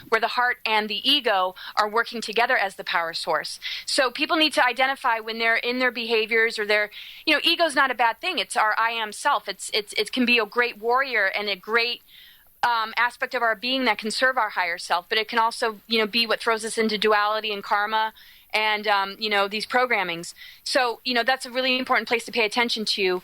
where the heart and the ego are working together as the power source. So people need to identify when they're in their behaviors or their, ego's not a bad thing. It's our I am self. It can be a great warrior and a great aspect of our being that can serve our higher self, but it can also, be what throws us into duality and karma and, these programmings. So, that's a really important place to pay attention to.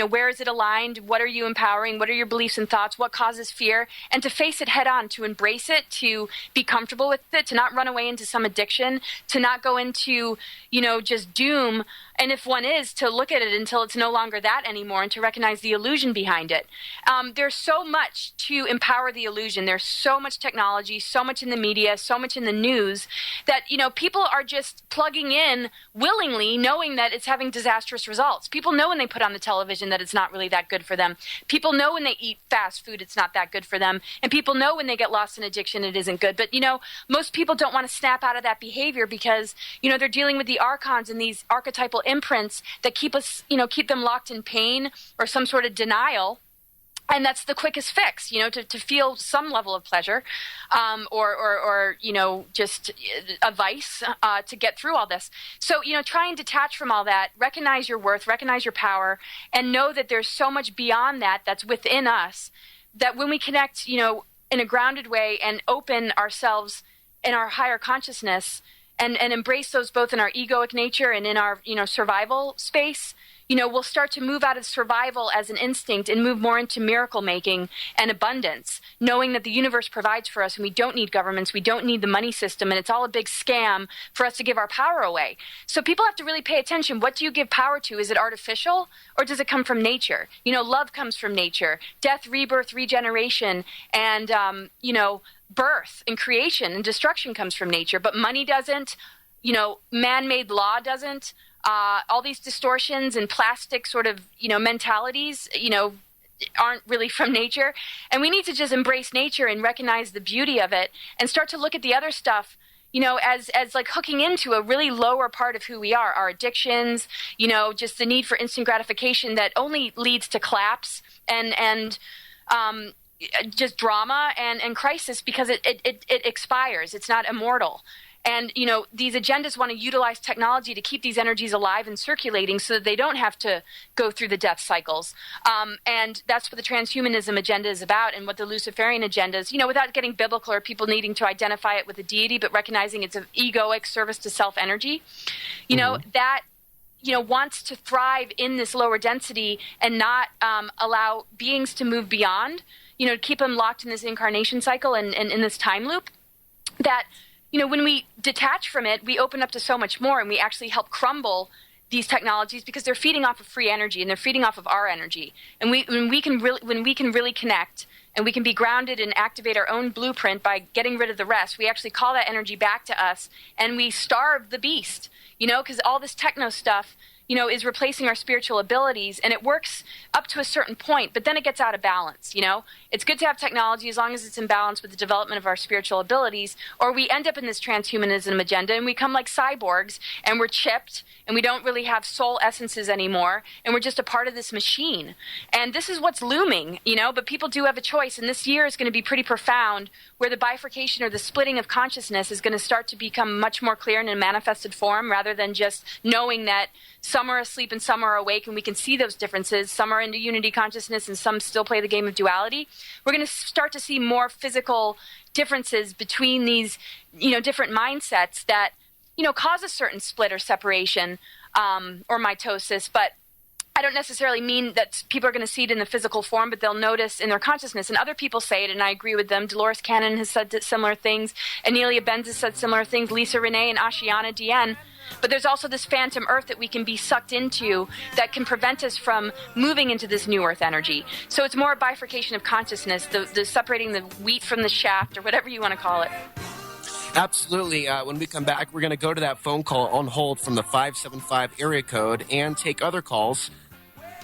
Where is it aligned? What are you empowering? What are your beliefs and thoughts? What causes fear? And to face it head on, to embrace it, to be comfortable with it, to not run away into some addiction, to not go into, just doom. And if one is, to look at it until it's no longer that anymore and to recognize the illusion behind it. There's so much to empower the illusion. There's so much technology, so much in the media, so much in the news that, people are just plugging in willingly, knowing that it's having disastrous results. People know when they put on the television that it's not really that good for them. People know when they eat fast food it's not that good for them. And people know when they get lost in addiction it isn't good. But, most people don't want to snap out of that behavior because, they're dealing with the archons and these archetypal imprints that keep them locked in pain or some sort of denial. And that's the quickest fix, to feel some level of pleasure, or just a vice, to get through all this. So, try and detach from all that, recognize your worth, recognize your power, and know that there's so much beyond that that's within us, that when we connect, in a grounded way and open ourselves in our higher consciousness and embrace those both in our egoic nature and in our, survival space, we'll start to move out of survival as an instinct and move more into miracle making and abundance, knowing that the universe provides for us and we don't need governments, we don't need the money system, and it's all a big scam for us to give our power away. So people have to really pay attention. What do you give power to? Is it artificial or does it come from nature? Love comes from nature. Death, rebirth, regeneration, and, birth and creation and destruction comes from nature. But money doesn't, man-made law doesn't. All these distortions and plastic sort of, mentalities, aren't really from nature. And we need to just embrace nature and recognize the beauty of it and start to look at the other stuff, as like hooking into a really lower part of who we are, our addictions, just the need for instant gratification that only leads to collapse and just drama and crisis because it expires. It's not immortal. And, these agendas want to utilize technology to keep these energies alive and circulating so that they don't have to go through the death cycles. And that's what the transhumanism agenda is about and what the Luciferian agenda is, without getting biblical or people needing to identify it with a deity, but recognizing it's an egoic service to self energy, that wants to thrive in this lower density and not allow beings to move beyond, keep them locked in this incarnation cycle and in this time loop that, when we detach from it, we open up to so much more and we actually help crumble these technologies because they're feeding off of free energy and they're feeding off of our energy. And when we can really connect and we can be grounded and activate our own blueprint by getting rid of the rest, we actually call that energy back to us and we starve the beast, because all this techno stuff, is replacing our spiritual abilities, and it works up to a certain point, but then it gets out of balance, It's good to have technology as long as it's in balance with the development of our spiritual abilities, or we end up in this transhumanism agenda and we become like cyborgs, and we're chipped, and we don't really have soul essences anymore, and we're just a part of this machine. And this is what's looming, but people do have a choice, and this year is going to be pretty profound, where the bifurcation or the splitting of consciousness is going to start to become much more clear in a manifested form, rather than just knowing that some are asleep and some are awake, and we can see those differences. Some are into unity consciousness and some still play the game of duality. We're going to start to see more physical differences between these, different mindsets that, cause a certain split or separation or mitosis. But I don't necessarily mean that people are going to see it in the physical form, but they'll notice in their consciousness. And other people say it, and I agree with them. Dolores Cannon has said similar things. Anelia Benz has said similar things. Lisa Renee and Ashiana Dien. But there's also this phantom earth that we can be sucked into that can prevent us from moving into this new earth energy. So it's more a bifurcation of consciousness, the separating the wheat from the shaft, or whatever you want to call it. Absolutely. When we come back, we're going to go to that phone call on hold from the 575 area code and take other calls.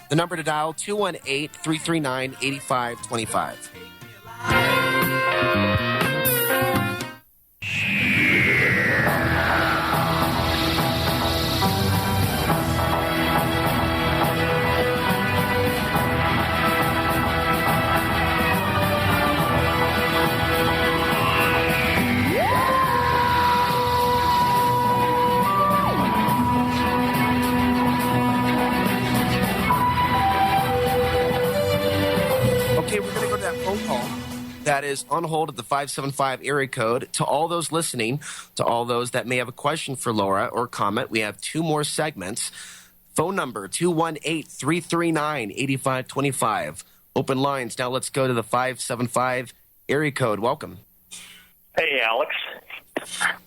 The number to dial, 218-339-8525. That is on hold at the 575 area code. To all those listening, to all those that may have a question for Laura or comment, we have 2 more segments. Phone number 218-339-8525. Open lines. Now let's go to the 575 area code. Welcome. Hey, Alex.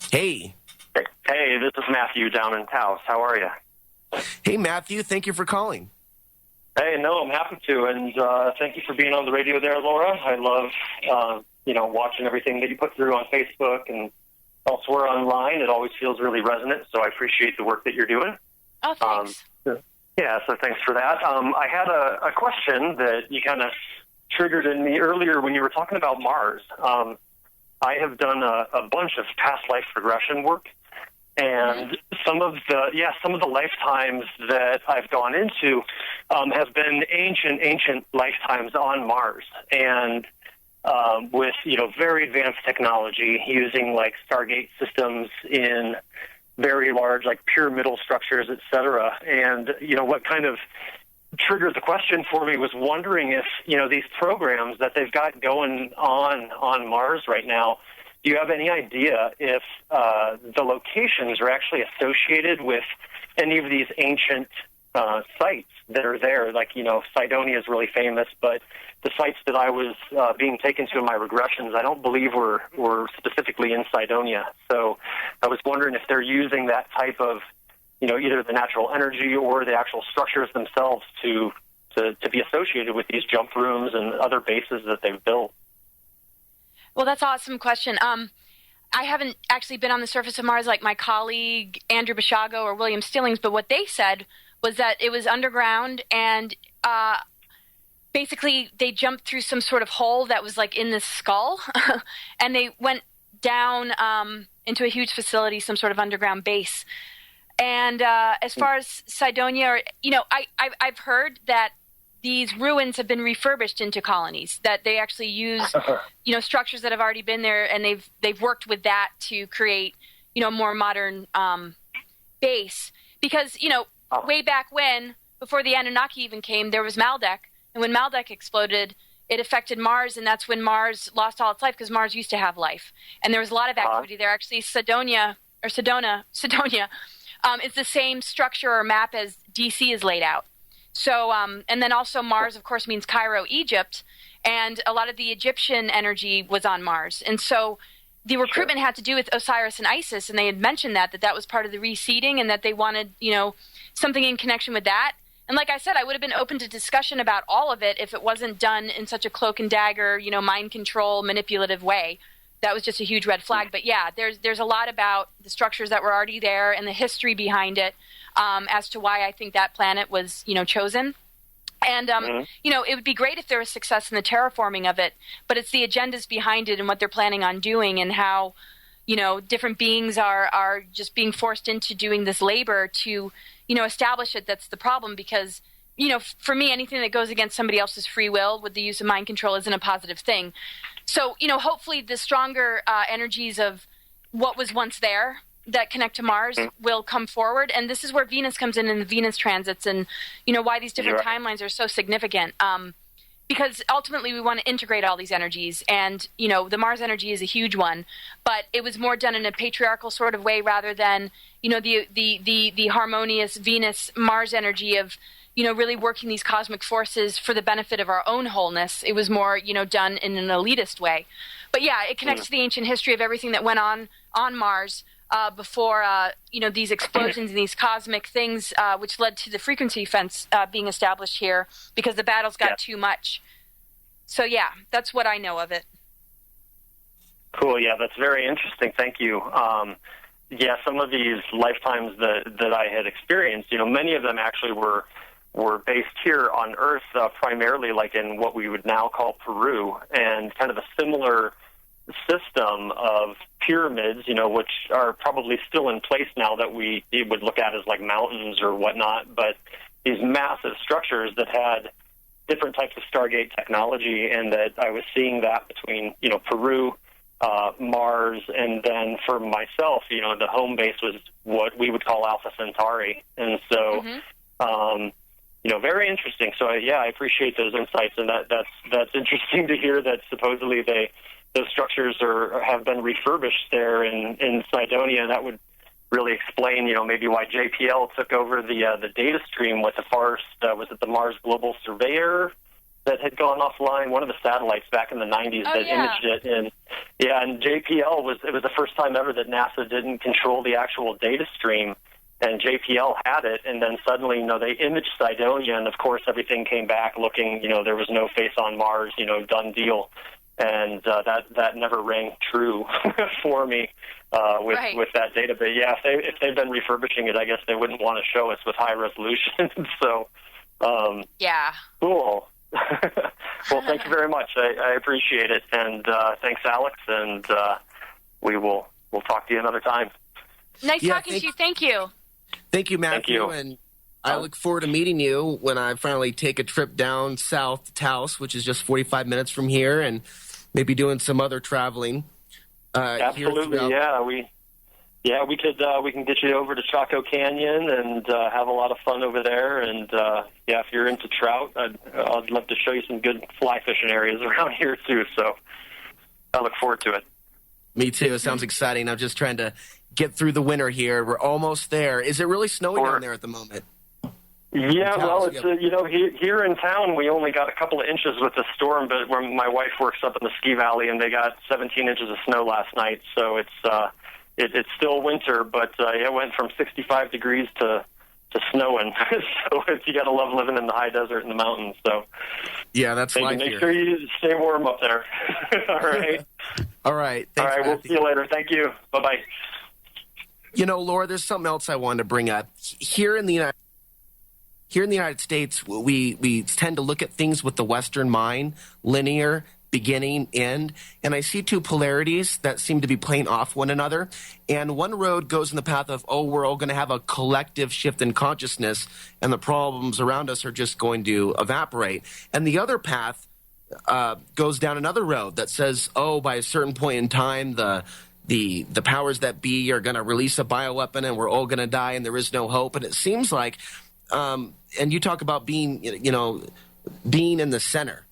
Hey. Hey, this is Matthew down in Taos. How are you? Hey, Matthew. Thank you for calling. Hey, no, I'm happy to, and thank you for being on the radio there, Laura. I love, watching everything that you put through on Facebook and elsewhere online. It always feels really resonant, so I appreciate the work that you're doing. Oh, thanks. Yeah, so thanks for that. I had a question that you kind of triggered in me earlier when you were talking about Mars. I have done a bunch of past life regression work, and some of the lifetimes that I've gone into have been ancient lifetimes on Mars, and with very advanced technology using like Stargate systems in very large, like pyramidal structures, et cetera. And, what kind of triggered the question for me was wondering if, these programs that they've got going on Mars right now, do you have any idea if the locations are actually associated with any of these ancient sites that are there? Like, Cydonia is really famous, but the sites that I was being taken to in my regressions, I don't believe were specifically in Cydonia. So I was wondering if they're using that type of, either the natural energy or the actual structures themselves to be associated with these jump rooms and other bases that they've built. Well, that's an awesome question. I haven't actually been on the surface of Mars like my colleague Andrew Bashago or William Stillings, but what they said was that it was underground, and basically they jumped through some sort of hole that was like in the skull, and they went down into a huge facility, some sort of underground base. And as far as Cydonia, I've heard that these ruins have been refurbished into colonies, that they actually use, structures that have already been there, and they've worked with that to create, a more modern base. Because, way back when, before the Anunnaki even came, there was Maldek. And when Maldek exploded, it affected Mars, and that's when Mars lost all its life, because Mars used to have life. And there was a lot of activity there. Actually, Cydonia is the same structure or map as DC is laid out. So, and then also Mars, of course, means Cairo, Egypt, and a lot of the Egyptian energy was on Mars. And so the recruitment had to do with Osiris and Isis, and they had mentioned that was part of the reseeding, and that they wanted, something in connection with that. And like I said, I would have been open to discussion about all of it if it wasn't done in such a cloak and dagger, mind control, manipulative way. That was just a huge red flag. But yeah, there's a lot about the structures that were already there and the history behind it, as to why I think that planet was, chosen. And, it would be great if there was success in the terraforming of it, but it's the agendas behind it and what they're planning on doing, and how, different beings are just being forced into doing this labor to, establish it. That's the problem, because, for me, anything that goes against somebody else's free will with the use of mind control isn't a positive thing. So, hopefully the stronger energies of what was once there that connect to Mars will come forward. And this is where Venus comes in the Venus transits, and, why these different timelines are so significant. Because ultimately we want to integrate all these energies, and, the Mars energy is a huge one, but it was more done in a patriarchal sort of way rather than, the harmonious Venus-Mars energy of, really working these cosmic forces for the benefit of our own wholeness. It was more, done in an elitist way. But yeah, it connects to the ancient history of everything that went on Mars before, these explosions and these cosmic things, which led to the frequency fence being established here, because the battles got too much. So yeah, that's what I know of it. Cool. Yeah, that's very interesting. Thank you. Some of these lifetimes that I had experienced, many of them actually were based here on Earth, primarily like in what we would now call Peru, and kind of a similar system of pyramids, which are probably still in place now, that we would look at as like mountains or whatnot, but these massive structures that had different types of Stargate technology, and that I was seeing that between, Peru, Mars, and then for myself, the home base was what we would call Alpha Centauri. And so, very interesting. So I appreciate those insights, and that's interesting to hear that supposedly those structures have been refurbished there in Cydonia. That would really explain, maybe why JPL took over the data stream with the first, was it the Mars Global Surveyor that had gone offline, one of the satellites back in the 90s imaged it. And JPL it was the first time ever that NASA didn't control the actual data stream, and JPL had it, and then suddenly, they imaged Cydonia, and of course everything came back looking, there was no face on Mars, done deal. And that never rang true for me with that data. But if they've been refurbishing it, I guess they wouldn't want to show us with high resolution. So cool. Well, thank you very much. I appreciate it, and thanks, Alex. And we'll talk to you another time. Nice talking to you. Thank you. Thank you, Matthew. Thank you. And I look forward to meeting you when I finally take a trip down south to Taos, which is just 45 minutes from here, and maybe doing some other traveling. Absolutely, we can get you over to Chaco Canyon and have a lot of fun over there. And if you're into trout, I'd love to show you some good fly fishing areas around here too. So I look forward to it. Me too. It sounds exciting. I'm just trying to get through the winter here. We're almost there. Is it really snowing down there at the moment? Yeah, well, it's here in town we only got a couple of inches with the storm, but where my wife works up in the ski valley, and they got 17 inches of snow last night. So it's still winter, but it went from 65 degrees to snowing. So you got to love living in the high desert in the mountains. So that's life make here. sure you stay warm up there. All right. All right. Thanks, all right. We'll see you later. Thank you. Bye bye. Laura, there's something else I wanted to bring up. Here in the United States, we tend to look at things with the Western mind, linear, beginning, end, and I see two polarities that seem to be playing off one another. And one road goes in the path of, we're all going to have a collective shift in consciousness, and the problems around us are just going to evaporate. And the other path goes down another road that says, by a certain point in time, the powers that be are going to release a bioweapon, and we're all going to die, and there is no hope. And it seems like and you talk about being in the center,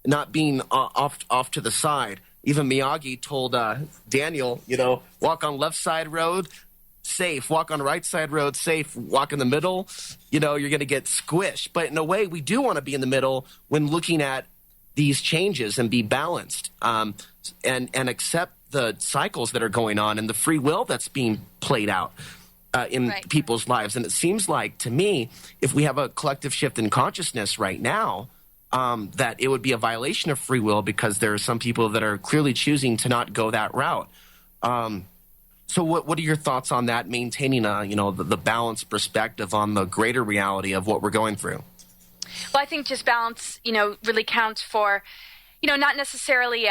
not being off to the side. Even Miyagi told Daniel, walk on left side road, safe. Walk on right side road, safe. Walk in the middle, you're going to get squished. But in a way, we do want to be in the middle when looking at these changes and be balanced and accept the cycles that are going on and the free will that's being played out in people's lives. And it seems like, to me, if we have a collective shift in consciousness right now, that it would be a violation of free will because there are some people that are clearly choosing to not go that route. So what are your thoughts on that, maintaining the balanced perspective on the greater reality of what we're going through? Well, I think just balance, really counts for, not necessarily,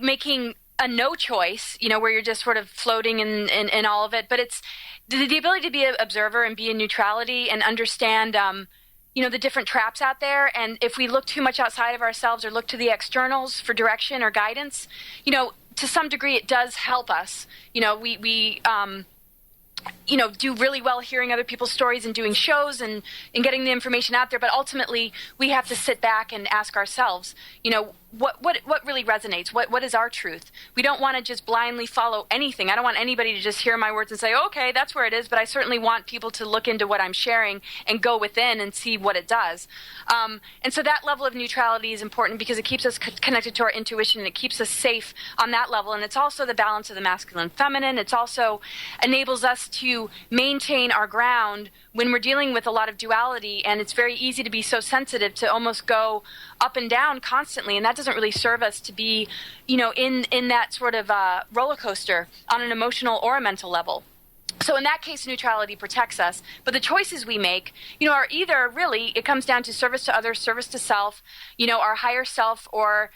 making a no choice, where you're just sort of floating in all of it, but it's the ability to be an observer and be in neutrality and understand, the different traps out there. And if we look too much outside of ourselves or look to the externals for direction or guidance, to some degree it does help us. We do really well hearing other people's stories and doing shows and getting the information out there. But ultimately, we have to sit back and ask ourselves, what really resonates? What is our truth? We don't want to just blindly follow anything. I don't want anybody to just hear my words and say, okay, that's where it is. But I certainly want people to look into what I'm sharing and go within and see what it does. And so that level of neutrality is important because it keeps us connected to our intuition and it keeps us safe on that level. And it's also the balance of the masculine and feminine. It's also enables us to maintain our ground when we're dealing with a lot of duality. And it's very easy to be so sensitive to almost go up and down constantly, and that doesn't really serve us to be, in that sort of roller coaster on an emotional or a mental level. So in that case, neutrality protects us. But the choices we make, are either really, it comes down to service to others, service to self, our higher self, or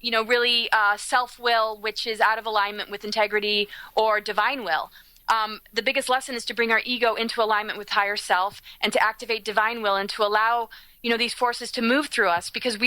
really self-will, which is out of alignment with integrity or divine will. The biggest lesson is to bring our ego into alignment with higher self and to activate divine will and to allow, these forces to move through us because we